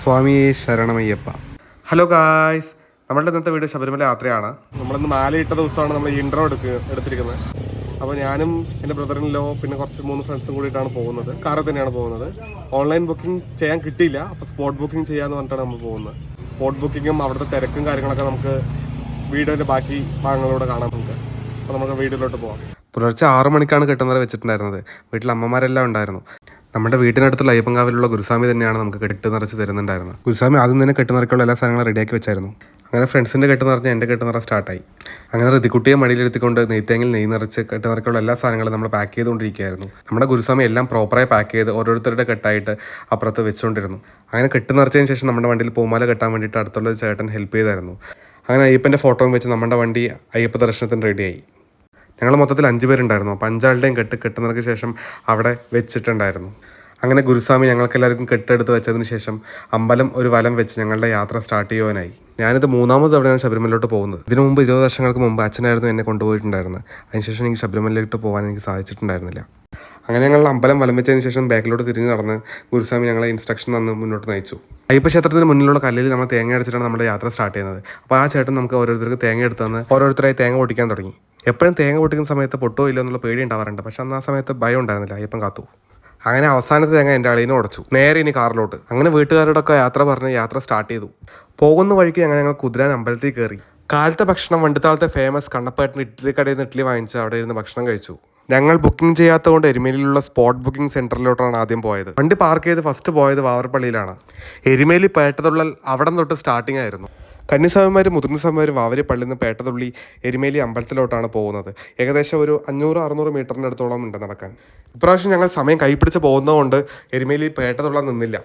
സ്വാമി ശരണമയ്യപ്പ. Hello guys, നമ്മളുടെ ഇന്നത്തെ വീഡിയോ ശബരിമല യാത്രയാണ്. നമ്മളിന്ന് മാലയിട്ട ദിവസമാണ് നമ്മൾ ഇൻട്രോ എടുത്തിരിക്കുന്നത്. അപ്പോൾ ഞാനും എൻ്റെ ബ്രദറിനിലോ പിന്നെ കുറച്ച് 3 ഫ്രണ്ട്സും കൂടിയിട്ടാണ് പോകുന്നത്. കാറിൽ തന്നെയാണ് പോകുന്നത്. ഓൺലൈൻ ബുക്കിംഗ് ചെയ്യാൻ കിട്ടിയില്ല, അപ്പോൾ സ്പോട്ട് ബുക്കിംഗ് ചെയ്യാമെന്ന് പറഞ്ഞിട്ടാണ് നമ്മൾ പോകുന്നത്. സ്പോട്ട് ബുക്കിങ്ങും അവിടുത്തെ തിരക്കും കാര്യങ്ങളൊക്കെ നമുക്ക് വീഡിയോൻ്റെ ബാക്കി ഭാഗങ്ങളിലൂടെ കാണാൻ നമുക്ക്. അപ്പോൾ നമുക്ക് വീഡിയോയിലോട്ട് പോകാം. പുലർച്ചെ 6 മണിക്കാണ് കെട്ടുനിറ വെച്ചിട്ടുണ്ടായിരുന്നത്. വീട്ടിൽ അമ്മമാരെല്ലാം ഉണ്ടായിരുന്നു. നമ്മുടെ വീട്ടിനടുത്തുള്ള അയ്യപ്പൻകാവിലുള്ള ഗുരുസ്വാമി തന്നെയാണ് നമുക്ക് കെട്ട് നിറച്ച് തരുന്നുണ്ടായിരുന്നത്. ഗുരുസ്വാമി ആദ്യം തന്നെ കെട്ട് നിറയ്ക്കുള്ള എല്ലാ സാധനങ്ങളും റെഡിയാക്കി വെച്ചായിരുന്നു. അങ്ങനെ ഫ്രണ്ട്സിൻ്റെ കെട്ട് നിറഞ്ഞ് എൻ്റെ കെട്ട് നിറ സ്റ്റാർട്ടായി. അങ്ങനെ ഋതിക്കുട്ടിയെ മടിയിലെടുത്തിക്കൊണ്ട് നെയ്ത്തേങ്ങിൽ നെയ്യ് നിറച്ച് കെട്ട് നിറയ്ക്കുള്ള എല്ലാ സാധനങ്ങളും നമ്മൾ പാക്ക് ചെയ്തുകൊണ്ടിരിക്കുകയായിരുന്നു. നമ്മുടെ ഗുരുസ്വാമി എല്ലാം പ്രോപ്പറായി പാക്ക് ചെയ്ത് ഓരോരുത്തരുടെ കെട്ടായിട്ട് അപ്പുറത്ത് വെച്ചുകൊണ്ടിരുന്നു. അങ്ങനെ കെട്ട് നിറച്ചതിന് ശേഷം നമ്മുടെ വണ്ടിയിൽ പൂമാല കെട്ടാൻ വേണ്ടിയിട്ട് അടുത്തുള്ള ചേട്ടൻ ഹെൽപ്പ് ചെയ്തായിരുന്നു. അങ്ങനെ അയ്യപ്പൻ്റെ ഫോട്ടോയും വെച്ച് നമ്മുടെ വണ്ടി അയ്യപ്പ ദർശനത്തിന് റെഡിയായി. ഞങ്ങൾ മൊത്തത്തിൽ 5 പേരുണ്ടായിരുന്നു. അപ്പോൾ 5 ആളുടെയും കെട്ടുനിറക്ക് ശേഷം അവിടെ വെച്ചിട്ടുണ്ടായിരുന്നു. അങ്ങനെ ഗുരുസ്വാമി ഞങ്ങൾക്കെല്ലാവർക്കും കെട്ടെടുത്ത് വെച്ചതിന് ശേഷം അമ്പലം ഒരു വലം വെച്ച് ഞങ്ങളുടെ യാത്ര സ്റ്റാർട്ട് ചെയ്യുവാനായി. ഞാനിത് 3ാമത് തവണയാണ് ശബരിമലയിലോട്ട് പോകുന്നത്. ഇതിനു മുമ്പ് 20 വർഷങ്ങൾക്ക് മുമ്പ് അച്ഛനായിരുന്നു എന്നെ കൊണ്ടുപോയിട്ടുണ്ടായിരുന്നത്. അതിനുശേഷം എനിക്ക് ശബരിമലയിലോട്ട് പോകാൻ എനിക്ക് സാധിച്ചിട്ടുണ്ടായിരുന്നില്ല. അങ്ങനെ ഞങ്ങൾ അമ്പലം വലം വെച്ചതിന് ശേഷം ബാക്കിലോട്ട് തിരിഞ്ഞ് നടന്ന് ഗുരുസ്വാമി ഞങ്ങളെ ഇൻസ്ട്രക്ഷൻ തന്ന് മുന്നോട്ട് നയിച്ചു. അയ്യപ്പ ക്ഷേത്രത്തിന് മുന്നിലുള്ള കല്ലിൽ നമ്മൾ തേങ്ങ അടിച്ചിട്ടാണ് നമ്മുടെ യാത്ര സ്റ്റാർട്ട് ചെയ്യുന്നത്. അപ്പോൾ ആ ചേട്ടൻ നമുക്ക് ഓരോരുത്തർക്ക് തേങ്ങ എടുത്ത് തന്ന് ഓരോരുത്തരായി തേങ്ങ പൊട്ടിക്കാൻ തുടങ്ങി. എപ്പോഴും തേങ്ങ പൊട്ടിക്കുന്ന സമയത്ത് പൊട്ടോ ഇല്ല എന്നുള്ള പേടി ഉണ്ടാവാറുണ്ട്. പക്ഷെ അന്ന് ആ സമയത്ത് ഭയം ഉണ്ടായിരുന്നില്ല. അയ്യപ്പൻ കാത്തു. അങ്ങനെ അവസാനത്തെ തേങ്ങ എൻ്റെ അളിയനെ ഉടച്ചു. നേരെ ഇനി കാറിലോട്ട്. അങ്ങനെ വീട്ടുകാരോടൊക്കെ യാത്ര പറഞ്ഞ് യാത്ര സ്റ്റാർട്ട് ചെയ്തു. പോകുന്ന വഴിക്ക് അങ്ങനെ ഞങ്ങൾ കുതിരാൻ അമ്പലത്തിൽ കയറി. കാലത്തെ ഭക്ഷണം വണ്ടിത്താളത്തെ ഫേമസ് കണ്ണപ്പേട്ടൻ ഇഡ്ഡലി കടയിൽ നിന്ന് ഇഡ്ഡലി വാങ്ങിച്ച് അവിടെ ഇരുന്ന് ഭക്ഷണം കഴിച്ചു. ഞങ്ങൾ ബുക്കിംഗ് ചെയ്യാത്തതുകൊണ്ട് എരുമേലിയിലുള്ള സ്പോട്ട് ബുക്കിംഗ് സെൻറ്ററിലോട്ടാണ് ആദ്യം പോയത്. വണ്ടി പാർക്ക് ചെയ്ത് ഫസ്റ്റ് പോയത് വാവർപ്പള്ളിയിലാണ്. എരുമേലി പേട്ടതുള്ളൽ അവിടെ തൊട്ട് സ്റ്റാർട്ടിംഗ് ആയിരുന്നു. കന്യാസ്വാമിമാരും മുതിർന്ന സ്വാമിമാരും വാവരിപ്പള്ളിയിൽ നിന്ന് പേട്ടതുള്ളി എരുമേലി അമ്പലത്തിലോട്ടാണ് പോകുന്നത്. ഏകദേശം ഒരു 500-600 മീറ്ററിൻ്റെ അടുത്തോളം ഉണ്ട് നടക്കാൻ. ഇപ്രാവശ്യം ഞങ്ങൾ സമയം കൈപ്പിടിച്ച് പോകുന്നതുകൊണ്ട് എരുമേലി പേട്ടതുള്ള നിന്നില്ല.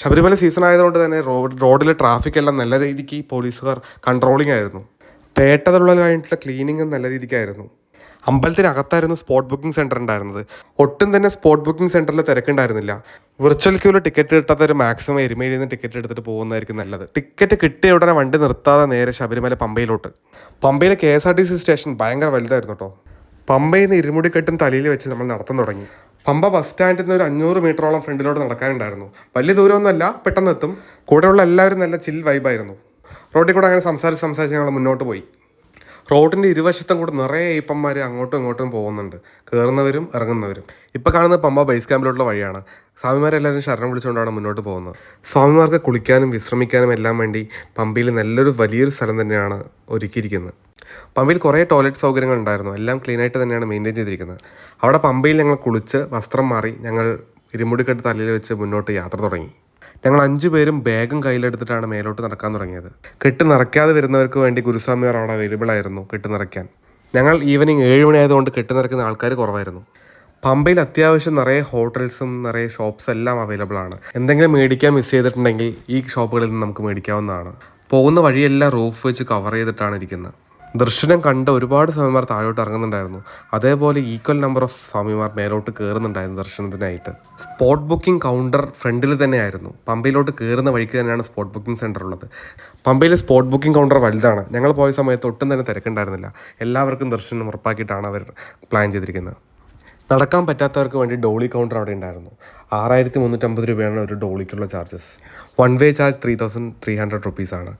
ശബരിമല സീസൺ ആയതുകൊണ്ട് തന്നെ റോഡിലെ ട്രാഫിക് എല്ലാം നല്ല രീതിക്ക് പോലീസുകാർ കൺട്രോളിംഗ് ആയിരുന്നു. പേട്ടതുള്ളൽ കഴിഞ്ഞിട്ടുള്ള ക്ലീനിങ്ങും നല്ല രീതിക്കായിരുന്നു. അമ്പലത്തിനകത്തായിരുന്നു സ്പോട്ട് ബുക്കിംഗ് സെൻറ്റർ ഉണ്ടായിരുന്നത്. ഒട്ടും തന്നെ സ്പോട്ട് ബുക്കിംഗ് സെൻറ്ററിൽ തിരക്കുണ്ടായിരുന്നില്ല. വിർച്വൽ ക്യൂവിൽ ടിക്കറ്റ് കിട്ടാത്തൊരു മാക്സിമം എരുമേലിയിൽ നിന്ന് ടിക്കറ്റ് എടുത്തിട്ട് പോകുന്നതായിരിക്കും നല്ലത്. ടിക്കറ്റ് കിട്ടിയ ഉടനെ വണ്ടി നിർത്താതെ നേരെ ശബരിമല പമ്പയിലോട്ട്. പമ്പയിലെ KSRTC സ്റ്റേഷൻ ഭയങ്കര വലുതായിരുന്നു കേട്ടോ. പമ്പയിൽ നിന്ന് ഇരുമുടിക്കെട്ടും തലയിൽ വെച്ച് നമ്മൾ നടത്താൻ തുടങ്ങി. പമ്പ ബസ് സ്റ്റാൻഡിൽ നിന്ന് ഒരു 500 മീറ്ററോളം ഫ്രണ്ടിലോട്ട് നടക്കാനുണ്ടായിരുന്നു. വലിയ ദൂരമൊന്നുമല്ല, പെട്ടെന്ന് എത്തും. കൂടെയുള്ള എല്ലാവരും നല്ല ചിൽ വൈബായിരുന്നു. റോഡിൽ കൂടെ അങ്ങനെ സംസാരിച്ച് ഞങ്ങൾ മുന്നോട്ട് പോയി. റോഡിൻ്റെ ഇരുവശത്തും കൂടെ നിറയെ അയ്യപ്പന്മാർ അങ്ങോട്ടും ഇങ്ങോട്ടും പോകുന്നുണ്ട്, കയറുന്നവരും ഇറങ്ങുന്നവരും. ഇപ്പോൾ കാണുന്ന പമ്പ ബേസ് ക്യാമ്പിലോട്ടുള്ള വഴിയാണ്. സ്വാമിമാരെല്ലാവരും ശരണം വിളിച്ചുകൊണ്ടാണ് മുന്നോട്ട് പോകുന്നത്. സ്വാമിമാർക്ക് കുളിക്കാനും വിശ്രമിക്കാനും എല്ലാം വേണ്ടി പമ്പയിൽ വലിയൊരു സ്ഥലം തന്നെയാണ് ഒരുക്കിയിരിക്കുന്നത്. പമ്പയിൽ കുറേ ടോയ്ലറ്റ് സൗകര്യങ്ങൾ ഉണ്ടായിരുന്നു. എല്ലാം ക്ലീനായിട്ട് തന്നെയാണ് മെയിൻറ്റെയിൻ ചെയ്തിരിക്കുന്നത്. അവിടെ പമ്പയിൽ ഞങ്ങൾ കുളിച്ച് വസ്ത്രം മാറി ഞങ്ങൾ ഇരുമുടിക്കെട്ട് തലയിൽ വെച്ച് മുന്നോട്ട് യാത്ര തുടങ്ങി. ഞങ്ങൾ 5 പേരും ബാഗും കയ്യിലെടുത്തിട്ടാണ് മേലോട്ട് നടക്കാൻ തുടങ്ങിയത്. കെട്ട് നിറയ്ക്കാതെ വരുന്നവർക്ക് വേണ്ടി ഗുരുസ്വാമിമാർ അവിടെ അവൈലബിൾ ആയിരുന്നു കെട്ട് നിറയ്ക്കാൻ. ഞങ്ങൾ ഈവനിങ് 7 മണിയായതുകൊണ്ട് കെട്ട് നിറയ്ക്കുന്ന ആൾക്കാർ കുറവായിരുന്നു. പമ്പയിൽ അത്യാവശ്യം നിറയെ ഹോട്ടൽസും നിറയെ ഷോപ്സ് എല്ലാം അവൈലബിൾ ആണ്. എന്തെങ്കിലും മേടിക്കാൻ മിസ് ചെയ്തിട്ടുണ്ടെങ്കിൽ ഈ ഷോപ്പുകളിൽ നിന്ന് നമുക്ക് മേടിക്കാവുന്നതാണ്. പോകുന്ന വഴിയെല്ലാം റൂഫ് വെച്ച് കവർ ചെയ്തിട്ടാണ് ഇരിക്കുന്നത്. ദർശനം കണ്ട് ഒരുപാട് സ്വാമിമാർ താഴോട്ട് ഇറങ്ങുന്നുണ്ടായിരുന്നു. അതേപോലെ ഈക്വൽ നമ്പർ ഓഫ് സ്വാമിമാർ മേലോട്ട് കയറുന്നുണ്ടായിരുന്നു ദർശനത്തിനായിട്ട്. സ്പോട്ട് ബുക്കിംഗ് കൗണ്ടർ ഫ്രണ്ടിൽ തന്നെയായിരുന്നു. പമ്പയിലോട്ട് കയറുന്ന വഴിക്ക് തന്നെയാണ് സ്പോട്ട് ബുക്കിംഗ് സെൻറ്റർ ഉള്ളത്. പമ്പയിലെ സ്പോട്ട് ബുക്കിംഗ് കൗണ്ടർ വലുതാണ്. ഞങ്ങൾ പോയ സമയത്ത് ഒട്ടും തന്നെ തിരക്കുണ്ടായിരുന്നില്ല. എല്ലാവർക്കും ദർശനം ഉറപ്പാക്കിയിട്ടാണ് അവർ പ്ലാൻ ചെയ്തിരിക്കുന്നത്. നടക്കാൻ പറ്റാത്തവർക്ക് വേണ്ടി ഡോളി കൗണ്ടർ അവിടെ ഉണ്ടായിരുന്നു. 6350 രൂപയാണ് ഒരു ഡോളിക്കുള്ള ചാർജസ്. 1 വേ ചാർജ് 3300 റുപ്പീസാണ്.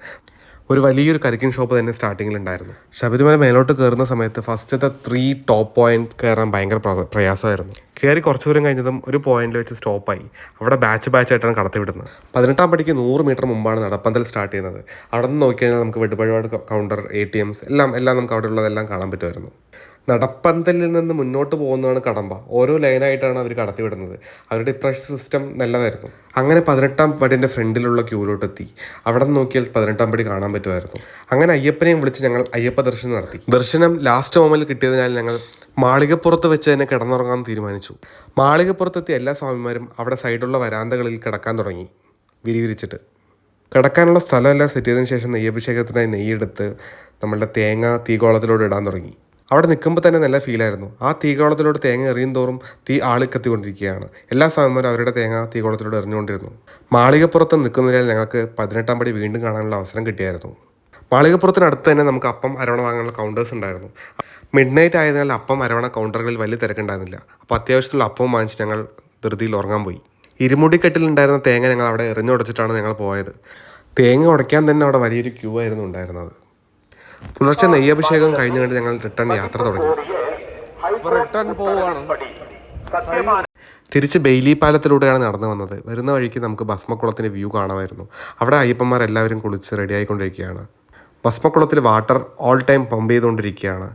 ഒരു വലിയൊരു കരിക്കിൻ ഷോപ്പ് തന്നെ സ്റ്റാർട്ടിങ്ങിലുണ്ടായിരുന്നു. ശബരിമല മേലോട്ട് കയറുന്ന സമയത്ത് ഫസ്റ്റത്തെ 3 ടോപ്പ് പോയിന്റ് കയറാൻ ഭയങ്കര പ്രയാസമായിരുന്നു. കയറി കുറച്ച് ദൂരം കഴിഞ്ഞതും ഒരു പോയിന്റിൽ വെച്ച് സ്റ്റോപ്പായി. അവിടെ ബാച്ചായിട്ടാണ് കടത്തിവിടുന്നത്. 18ാം പടിക്ക് 100 മീറ്റർ മുമ്പാണ് നടപ്പന്തൽ സ്റ്റാർട്ട് ചെയ്യുന്നത്. അവിടെ നിന്ന് നോക്കിക്കഴിഞ്ഞാൽ നമുക്ക് വെട്ടുപഴിപാട് കൗണ്ടർ, ATMs എല്ലാം നമുക്ക് അവിടെ ഉള്ളതെല്ലാം കാണാൻ പറ്റുമായിരുന്നു. നടപ്പന്തലിൽ നിന്ന് മുന്നോട്ട് പോകുന്നതാണ് കടമ്പ. ഓരോ ലൈനായിട്ടാണ് അവർ കടത്തിവിടുന്നത്. അവരുടെ ഇപ്രാവശ്യ സിസ്റ്റം നല്ലതായിരുന്നു. അങ്ങനെ 18ാം പടിൻ്റെ ഫ്രണ്ടിലുള്ള ക്യൂലോട്ടെത്തി. അവിടെ നിന്ന് നോക്കിയാൽ 18ാം പടി കാണാൻ പറ്റുമായിരുന്നു. അങ്ങനെ അയ്യപ്പനെയും വിളിച്ച് ഞങ്ങൾ അയ്യപ്പ ദർശനം നടത്തി. ദർശനം ലാസ്റ്റ് മൊമെന്റിൽ കിട്ടിയതിനാൽ ഞങ്ങൾ മാളികപ്പുറത്ത് വെച്ച് തന്നെ കിടന്നുറങ്ങാൻ തീരുമാനിച്ചു. മാളികപ്പുറത്തെത്തിയ എല്ലാ സ്വാമിമാരും അവിടെ സൈഡുള്ള വരാന്തകളിൽ കിടക്കാൻ തുടങ്ങി, വിരിവിരിച്ചിട്ട്. കിടക്കാനുള്ള സ്ഥലമെല്ലാം സെറ്റ് ചെയ്തതിന് ശേഷം നെയ്യഭിഷേകത്തിനായി നെയ്യെടുത്ത് നമ്മളുടെ തേങ്ങ തീകോളത്തിലോട്ട് ഇടാൻ തുടങ്ങി. അവിടെ നിൽക്കുമ്പോൾ തന്നെ നല്ല ഫീലായിരുന്നു. ആ തീകോളത്തിലോട്ട് തേങ്ങ എറിയും തോറും തീ ആളിക്കത്തിക്കൊണ്ടിരിക്കുകയാണ്. എല്ലാ സ്വാമിമാരും അവരുടെ തേങ്ങ തീകോളത്തിലോട്ട് എറിഞ്ഞുകൊണ്ടിരുന്നു. മാളികപ്പുറത്ത് നിൽക്കുന്നതിനാൽ ഞങ്ങൾക്ക് 18ാം പടി വീണ്ടും കാണാനുള്ള അവസരം കിട്ടിയായിരുന്നു. മാളികപ്പുറത്തിനടുത്ത് തന്നെ നമുക്ക് അപ്പം അരവണ വാങ്ങാനുള്ള കൗണ്ടേഴ്സ് ഉണ്ടായിരുന്നു. മിഡ് നൈറ്റ് ആയതിനാൽ അപ്പം അരവണ കൗണ്ടറുകളിൽ വലിയ തിരക്കുണ്ടായിരുന്നില്ല. അപ്പോൾ അത്യാവശ്യത്തിലുള്ള അപ്പം വാങ്ങിച്ച് ഞങ്ങൾ ധൃതിയിൽ ഉറങ്ങാൻ പോയി. ഇരുമുടിക്കെട്ടിലുണ്ടായിരുന്ന തേങ്ങ ഞങ്ങൾ അവിടെ എറിഞ്ഞുടച്ചിട്ടാണ് ഞങ്ങൾ പോയത്. തേങ്ങ ഉടയ്ക്കാൻ തന്നെ അവിടെ വലിയൊരു ക്യൂ ആയിരുന്നു ഉണ്ടായിരുന്നത്. പുലർച്ചെ നെയ്യഭിഷേകം കഴിഞ്ഞുകൊണ്ട് ഞങ്ങൾ റിട്ടേൺ യാത്ര തുടങ്ങി. തിരിച്ച് ബെയിലി പാലത്തിലൂടെയാണ് നടന്നു വന്നത്. വരുന്ന വഴിക്ക് നമുക്ക് ഭസ്മക്കുളത്തിൻ്റെ വ്യൂ കാണാമായിരുന്നു. അവിടെ അയ്യപ്പന്മാരെല്ലാവരും കുളിച്ച് റെഡിയായിക്കൊണ്ടിരിക്കുകയാണ്. ഭസ്മക്കുളത്തിൽ വാട്ടർ ഓൾ ടൈം പമ്പ് ചെയ്തുകൊണ്ടിരിക്കുകയാണ്.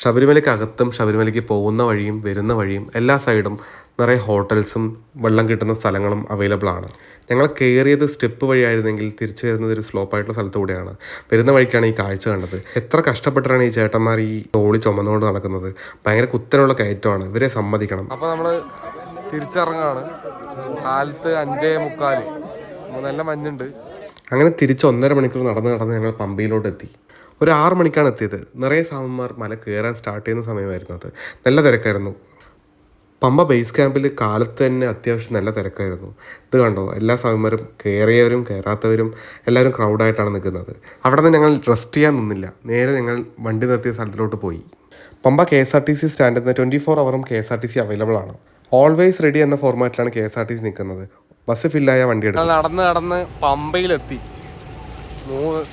ശബരിമലയ്ക്ക് അകത്തും ശബരിമലയ്ക്ക് പോകുന്ന വഴിയും വരുന്ന വഴിയും എല്ലാ സൈഡും നിറയെ ഹോട്ടൽസും വെള്ളം കിട്ടുന്ന സ്ഥലങ്ങളും അവൈലബിൾ ആണ്. ഞങ്ങൾ കയറിയത് സ്റ്റെപ്പ് വഴിയായിരുന്നെങ്കിൽ തിരിച്ചു വരുന്നത് ഒരു സ്ലോപ്പായിട്ടുള്ള സ്ഥലത്തൂടെയാണ്. വരുന്ന വഴിക്കാണ് ഈ കാഴ്ച കണ്ടത്. എത്ര കഷ്ടപ്പെട്ടാണ് ഈ ചേട്ടന്മാർ ഈ തോളി ചുമന്നുകൊണ്ട് നടക്കുന്നത്. ഭയങ്കര കുത്തനുള്ള കയറ്റമാണ്. ഇവരെ സമ്മതിക്കണം. അപ്പോൾ നമ്മൾ തിരിച്ചിറങ്ങാണ്. കാലത്ത് 5:45, നല്ല മഞ്ഞുണ്ട്. അങ്ങനെ തിരിച്ച് 1.5 മണിക്കൂർ നടന്ന് ഞങ്ങൾ പമ്പയിലോട്ട് എത്തി. ഒരു 6 മണിക്കാണ് എത്തിയത്. നിറയെ സ്വാമിമാർ മല കയറാൻ സ്റ്റാർട്ട് ചെയ്യുന്ന സമയമായിരുന്നു അത്. നല്ല തിരക്കായിരുന്നു. പമ്പ ബേസ് ക്യാമ്പിൽ കാലത്ത് തന്നെ അത്യാവശ്യം നല്ല തിരക്കായിരുന്നു. ഇത് കണ്ടോ, എല്ലാ സ്വാമിമാരും കയറിയവരും കയറാത്തവരും എല്ലാവരും ക്രൗഡായിട്ടാണ് നിൽക്കുന്നത്. അവിടെ നിന്ന് ഞങ്ങൾ റെസ്റ്റ് ചെയ്യാൻ നിന്നില്ല. നേരെ ഞങ്ങൾ വണ്ടി നിർത്തിയ സ്ഥലത്തിലോട്ട് പോയി. പമ്പ KSRTC സ്റ്റാൻഡിൽ നിന്ന് 24 ഹവറും KSRTC അവൈലബിൾ ആണ്. ഓൾവേസ് റെഡി എന്ന ഫോർമാറ്റിലാണ് KSRTC നിൽക്കുന്നത്. ബസ് ഫില്ലായ വണ്ടി എടുത്തു. നടന്ന് പമ്പയിലെത്തി.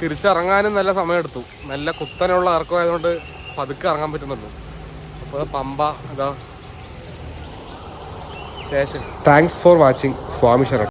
തിരിച്ചിറങ്ങാനും നല്ല സമയമെടുത്തു. നല്ല കുത്തനുള്ള ഇറക്കമായതുകൊണ്ട് പതുക്കെ ഇറങ്ങാൻ പറ്റുന്നുള്ളൂ. അപ്പോൾ പമ്പ ഇതാ സ്റ്റേഷൻ. Thanks for watching. സ്വാമി ശരണം.